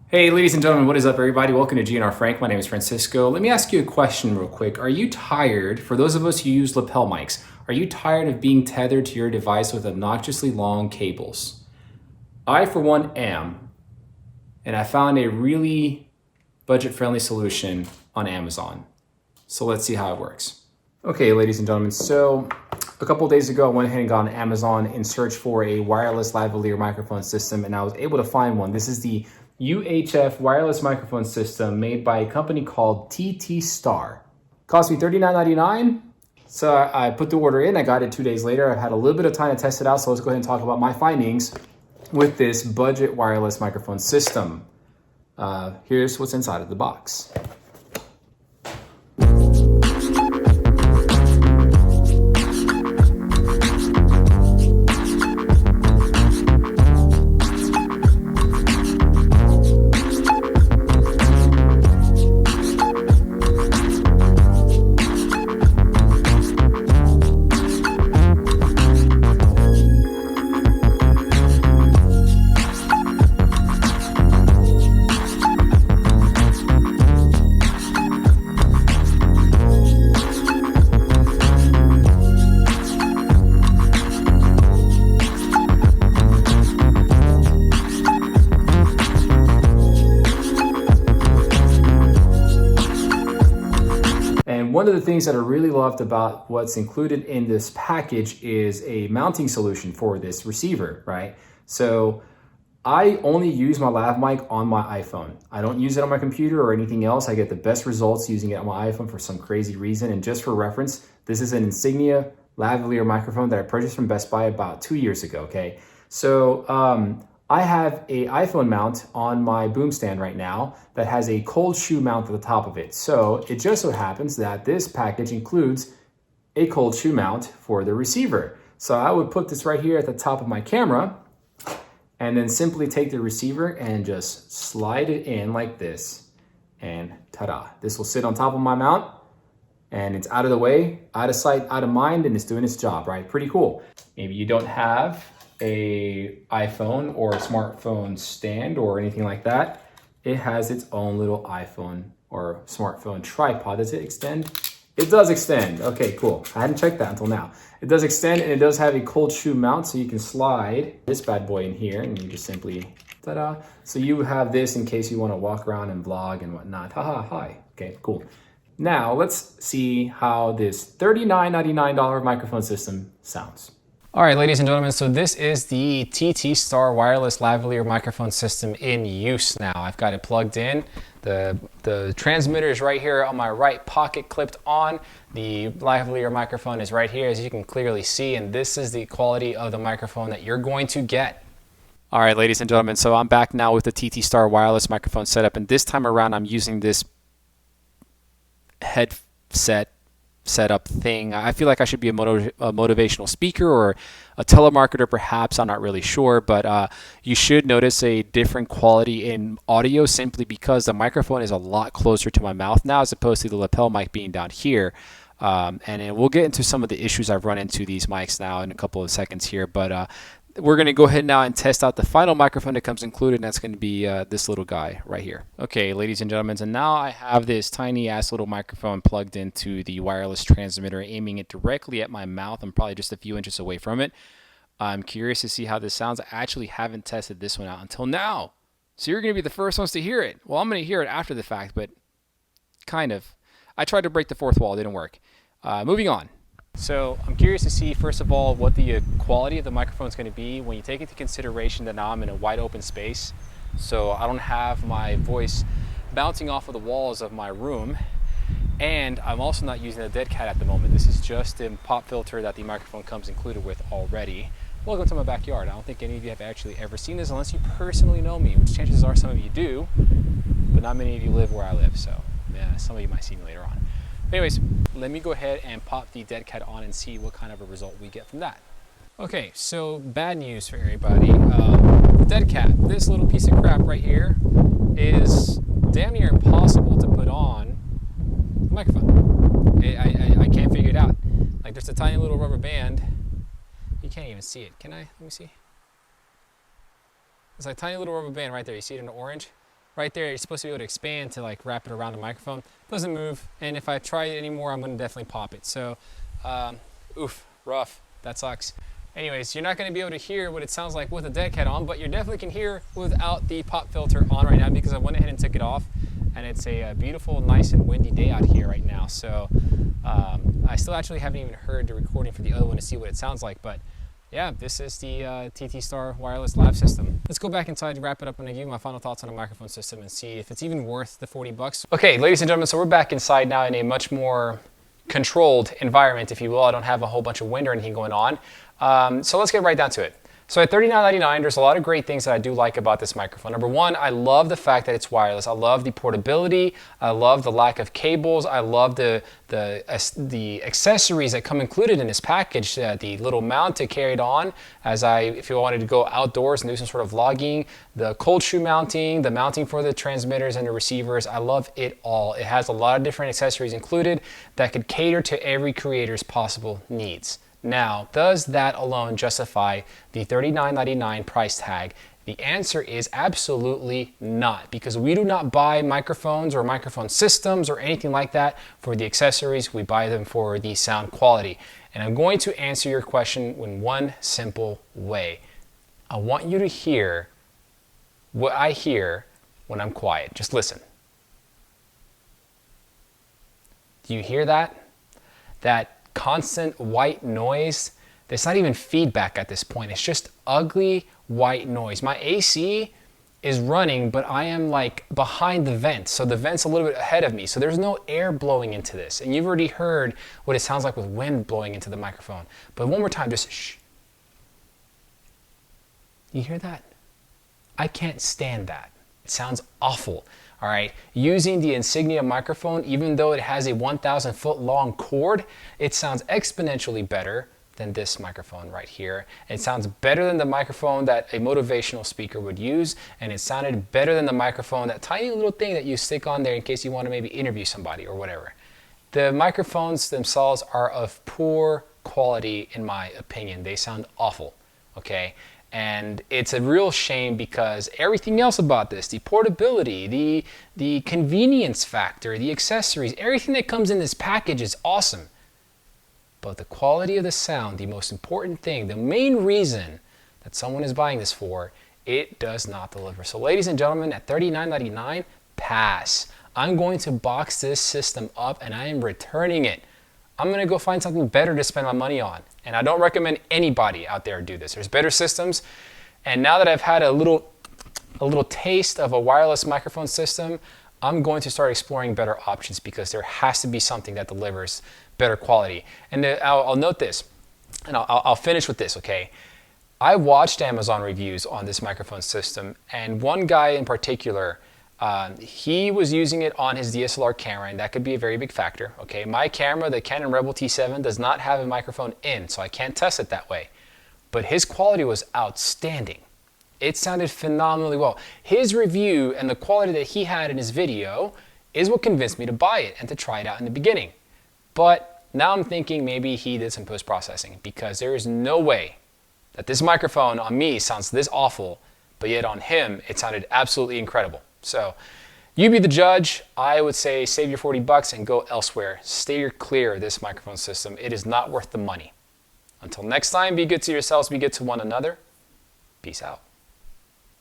Hey, ladies and gentlemen, what is up, everybody? Welcome to GNR Frank. My name is Francisco. Let me ask you a question real quick. Are you tired, for those of us who use lapel mics, are you tired of being tethered to your device with obnoxiously long cables? I, for one, am, and I found a really budget-friendly solution on Amazon. So let's see how it works. Okay, ladies and gentlemen, so a couple of days ago, I went ahead and got on Amazon in search for a wireless lavalier microphone system, and I was able to find one. This is the UHF wireless microphone system made by a company called Ttstar. Cost me $39.99. So I put the order in. I got it 2 days later. I've had a little bit of time to test it out, so let's go ahead and talk about my findings with this budget wireless microphone system. Here's what's inside of the box. And one of the things that I really loved about what's included in this package is a mounting solution for this receiver, right? So I only use my lav mic on my iPhone. I don't use it on my computer or anything else. I get the best results using it on my iPhone for some crazy reason. And just for reference, this is an Insignia lavalier microphone that I purchased from Best Buy about 2 years ago, okay? So I have a iPhone mount on my boom stand right now that has a cold shoe mount at the top of it. So it just so happens that this package includes a cold shoe mount for the receiver. So I would put this right here at the top of my camera and then simply take the receiver and just slide it in like this, and ta-da. This will sit on top of my mount and it's out of the way, out of sight, out of mind, and it's doing its job, right? Pretty cool. Maybe you don't have a iPhone or a smartphone stand or anything like that. It has its own little iPhone or smartphone tripod. Does it extend? It does extend. Okay, cool. I hadn't checked that until now. It does extend, and it does have a cold shoe mount, so you can slide this bad boy in here and you just simply ta-da. So you have this in case you want to walk around and vlog and whatnot. Haha, hi. Okay, cool. Now let's see how this $39.99 microphone system sounds. All right, ladies and gentlemen, so this is the Ttstar wireless lavalier microphone system in use now. I've got it plugged in. The transmitter is right here on my right pocket, clipped on. The lavalier microphone is right here, as you can clearly see, and this is the quality of the microphone that you're going to get. All right, ladies and gentlemen, so I'm back now with the Ttstar wireless microphone setup, and this time around I'm using this headset setup thing. I feel like I should be a motivational speaker or a telemarketer perhaps. I'm not really sure, but you should notice a different quality in audio simply because the microphone is a lot closer to my mouth now as opposed to the lapel mic being down here. And we'll get into some of the issues I've run into these mics now in a couple of seconds here, but we're going to go ahead now and test out the final microphone that comes included, and that's going to be this little guy right here. Okay, ladies and gentlemen, and now I have this tiny ass little microphone plugged into the wireless transmitter, aiming it directly at my mouth. I'm probably just a few inches away from it. I'm curious to see how this sounds. I actually haven't tested this one out until now. So you're going to be the first ones to hear it. Well, I'm going to hear it after the fact, but kind of. I tried to break the fourth wall. It didn't work. Moving on. So I'm curious to see, first of all, what the quality of the microphone is going to be when you take into consideration that now I'm in a wide open space. So I don't have my voice bouncing off of the walls of my room. And I'm also not using a dead cat at the moment. This is just a pop filter that the microphone comes included with already. Welcome to my backyard. I don't think any of you have actually ever seen this unless you personally know me, which chances are some of you do, but not many of you live where I live. So yeah, some of you might see me later on. Anyways, let me go ahead and pop the dead cat on and see what kind of a result we get from that. Okay, so bad news for everybody. The dead cat, this little piece of crap right here, is damn near impossible to put on the microphone. I can't figure it out. Like, there's a tiny little rubber band. You can't even see it. Can I? Let me see. There's a tiny little rubber band right there. You see it in the orange? right there, you're supposed to be able to expand to like wrap it around the microphone. It doesn't move, and if I try it anymore, I'm gonna definitely pop it. So, oof, rough, that sucks. Anyways, you're not gonna be able to hear what it sounds like with a deck head on, but you definitely can hear without the pop filter on right now because I went ahead and took it off, and it's a beautiful, nice and windy day out here right now. So I still actually haven't even heard the recording for the other one to see what it sounds like, but yeah, this is the Ttstar wireless lav system. Let's go back inside, wrap it up, and give you my final thoughts on the microphone system and see if it's even worth the 40 bucks. Okay, ladies and gentlemen, so we're back inside now in a much more controlled environment, if you will. I don't have a whole bunch of wind or anything going on. So let's get right down to it. So at $39.99, there's a lot of great things that I do like about this microphone. Number one, I love the fact that it's wireless. I love the portability. I love the lack of cables. I love the accessories that come included in this package. The little mount to carry it on if you wanted to go outdoors and do some sort of vlogging. The cold shoe mounting, the mounting for the transmitters and the receivers. I love it all. It has a lot of different accessories included that could cater to every creator's possible needs. Now, does that alone justify the $39.99 price tag? The answer is absolutely not, because we do not buy microphones or microphone systems or anything like that for the accessories. We buy them for the sound quality. And I'm going to answer your question in one simple way. I want you to hear what I hear when I'm quiet. Just listen. Do you hear that? That constant white noise. There's not even feedback at this point. It's just ugly white noise. My AC is running, but I am like behind the vent. So the vent's a little bit ahead of me. So there's no air blowing into this. And you've already heard what it sounds like with wind blowing into the microphone. But one more time, just shh. You hear that? I can't stand that. It sounds awful. All right, using the Insignia microphone, even though it has a 1,000 foot long cord, it sounds exponentially better than this microphone right here. It sounds better than the microphone that a motivational speaker would use, and it sounded better than the microphone, that tiny little thing that you stick on there in case you want to maybe interview somebody or whatever. The microphones themselves are of poor quality in my opinion. They sound awful, okay? And it's a real shame because everything else about this, the portability, the convenience factor, the accessories, everything that comes in this package is awesome. But the quality of the sound, the most important thing, the main reason that someone is buying this for, it does not deliver. So ladies and gentlemen, at $39.99, pass. I'm going to box this system up and I am returning it. I'm going to go find something better to spend my money on. And I don't recommend anybody out there do this. There's better systems. And now that I've had a little taste of a wireless microphone system, I'm going to start exploring better options because there has to be something that delivers better quality. And I'll note this, and I'll finish with this, okay? I watched Amazon reviews on this microphone system, and one guy in particular, he was using it on his DSLR camera, and that could be a very big factor. Okay, my camera, the Canon Rebel T7, does not have a microphone in, so I can't test it that way. But his quality was outstanding. It sounded phenomenally well. His review and the quality that he had in his video is what convinced me to buy it and to try it out in the beginning. But now I'm thinking maybe he did some post-processing, because there is no way that this microphone on me sounds this awful, but yet on him it sounded absolutely incredible. So you be the judge. I would say save your 40 bucks and go elsewhere. Steer clear of this microphone system. It is not worth the money. Until next time, be good to yourselves, be good to one another. Peace out.